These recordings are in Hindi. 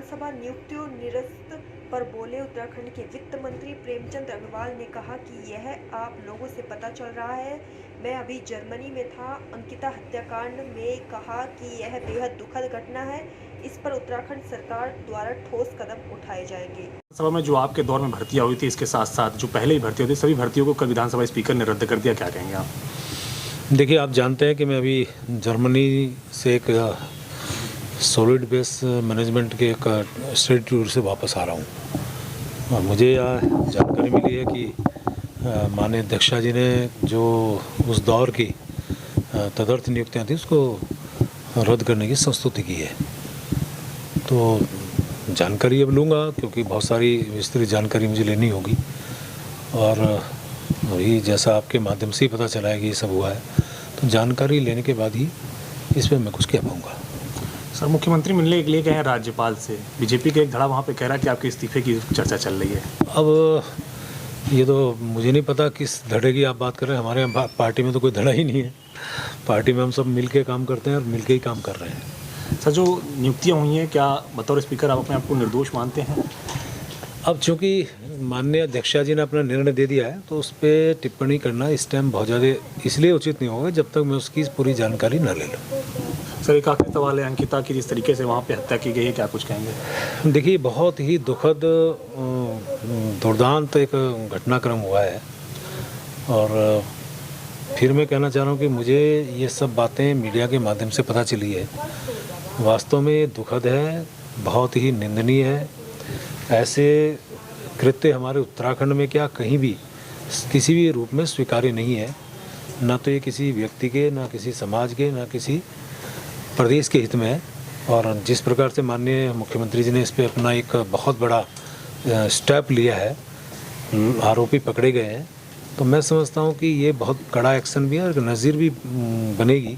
विधानसभा नियुक्तियों निरस्त पर बोले उत्तराखंड के वित्त मंत्री प्रेमचंद अग्रवाल ने कहा कि यह आप लोगों से पता चल रहा है। मैं अभी जर्मनी में था। अंकिता हत्याकांड में कहा कि यह बेहद दुखद घटना है। इस पर उत्तराखंड सरकार द्वारा ठोस कदम उठाए जाएंगे। सभा में जो आपके दौर में भर्तियां हुई थी, इसके साथ साथ जो पहले ही भर्ती होती सभी भर्तियों को कल विधानसभा स्पीकर ने रद्द कर दिया, क्या कहेंगे आप? देखिए, आप जानते हैं कि मैं अभी जर्मनी से एक सॉलिड वेस्ट मैनेजमेंट के एक स्टडी टूर से वापस आ रहा हूँ और मुझे यह जानकारी मिली है कि माननीय अध्यक्षा जी ने जो उस दौर की तदर्थ नियुक्तियाँ थी उसको रद्द करने की संस्तुति की है। तो जानकारी अब लूँगा क्योंकि बहुत सारी विस्तृत जानकारी मुझे लेनी होगी और अभी जैसा आपके माध्यम से ही पता चला है कि ये सब हुआ है, तो जानकारी लेने के बाद ही इस पर मैं कुछ कह पाऊँगा। सर, मुख्यमंत्री मिलने के लिए गए हैं राज्यपाल से। बीजेपी का एक धड़ा वहाँ पे कह रहा है कि आपके इस्तीफे की चर्चा चल रही है। अब ये तो मुझे नहीं पता किस धड़े की आप बात कर रहे हैं। हमारे पार्टी में तो कोई धड़ा ही नहीं है। पार्टी में हम सब मिल के काम करते हैं और मिल के ही काम कर रहे हैं। सर, जो नियुक्तियाँ हुई हैं, क्या बतौर स्पीकर आप अपने आप को निर्दोष मानते हैं? अब चूँकि माननीय अध्यक्षा जी ने अपना निर्णय दे दिया है तो उस पर टिप्पणी करना इस टाइम बहुत ज़्यादा इसलिए उचित नहीं होगा जब तक मैं उसकी पूरी जानकारी न ले लूँ। सर, एक आखिरी सवाल है, अंकिता की जिस तरीके से वहाँ पे हत्या की गई है, क्या कुछ कहेंगे? देखिए, बहुत ही दुखद दुर्दांत एक घटनाक्रम हुआ है और फिर मैं कहना चाह रहा हूँ कि मुझे ये सब बातें मीडिया के माध्यम से पता चली है। वास्तव में ये दुखद है, बहुत ही निंदनीय है। ऐसे कृत्य हमारे उत्तराखंड में क्या कहीं भी किसी भी रूप में स्वीकार्य नहीं है। ना तो ये किसी व्यक्ति के, ना किसी समाज के, ना किसी प्रदेश के हित में है। और जिस प्रकार से माननीय मुख्यमंत्री जी ने इस पर अपना एक बहुत बड़ा स्टेप लिया है, आरोपी पकड़े गए हैं, तो मैं समझता हूँ कि ये बहुत कड़ा एक्शन भी है और नज़ीर भी बनेगी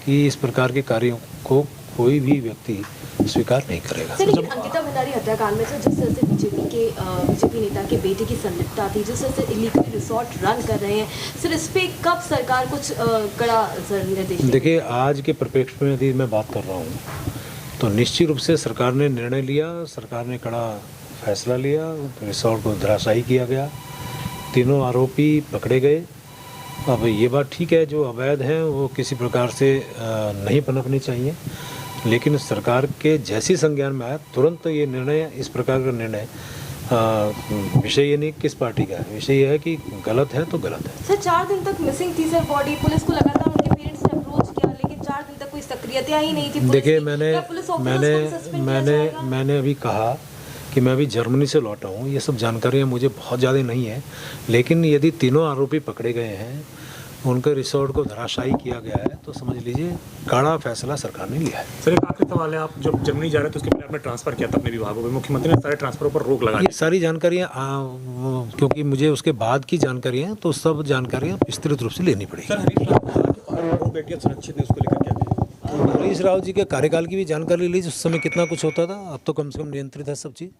कि इस प्रकार के कार्यों को कोई भी व्यक्ति स्वीकार नहीं करेगा। सर, लेकिन अंकिता भंडारी हत्याकांड में जिस तरह से बीजेपी नेता के बेटे की संलिप्तता थी, जिस तरह से इलीगल रिसोर्ट रन कर रहे हैं, सर इस पे कब सरकार कुछ कड़ा निर्देश? देखिए, आज के परिप्रेक्ष्य में यदि मैं बात कर रहा हूँ तो निश्चित रूप से सरकार ने निर्णय लिया, सरकार ने कड़ा फैसला लिया, रिसोर्ट को धराशायी किया गया, तीनों आरोपी पकड़े गए। अब ये बात ठीक है, जो अवैध हैं वो किसी प्रकार से नहीं पनपनी चाहिए, लेकिन सरकार के जैसी संज्ञान में आया तुरंत ये निर्णय, इस प्रकार का निर्णय, विषय ये नहीं किस पार्टी का है, विषय ये है कि गलत है तो गलत है। सर, 4 दिन तक मिसिंग थी सर बॉडी। पुलिस को लगातार उनके पेरेंट्स ने अप्रोच किया, लेकिन 4 दिन तक कोई सक्रियता ही नहीं थी। देखिए, मैंने अभी कहा कि मैं अभी जर्मनी से लौटा हूँ। ये सब जानकारियाँ मुझे बहुत ज़्यादा नहीं है, लेकिन यदि तीनों आरोपी पकड़े गए हैं, उनके रिसोर्ट को धराशायी किया गया है, तो समझ लीजिए कड़ा फैसला सरकार ने लिया है। सर, एक आखिरी सवाल है, आप जब जर्मनी जा रहे थे तो उसके पहले आपने ट्रांसफ़र किया था अपने विभागों में, मुख्यमंत्री ने सारे ट्रांसफरों पर रोक लगा दी। ये सारी जानकारियाँ क्योंकि मुझे उसके बाद की जानकारियाँ हैं तो सब जानकारियाँ विस्तृत रूप से लेनी पड़ेगी। सर, बेटियां सुरक्षित है, उसको लेकर क्या? हरीश राव जी के कार्यकाल की भी जानकारी ली, उस समय कितना कुछ होता था, अब तो कम से कम नियंत्रित है सब चीज़।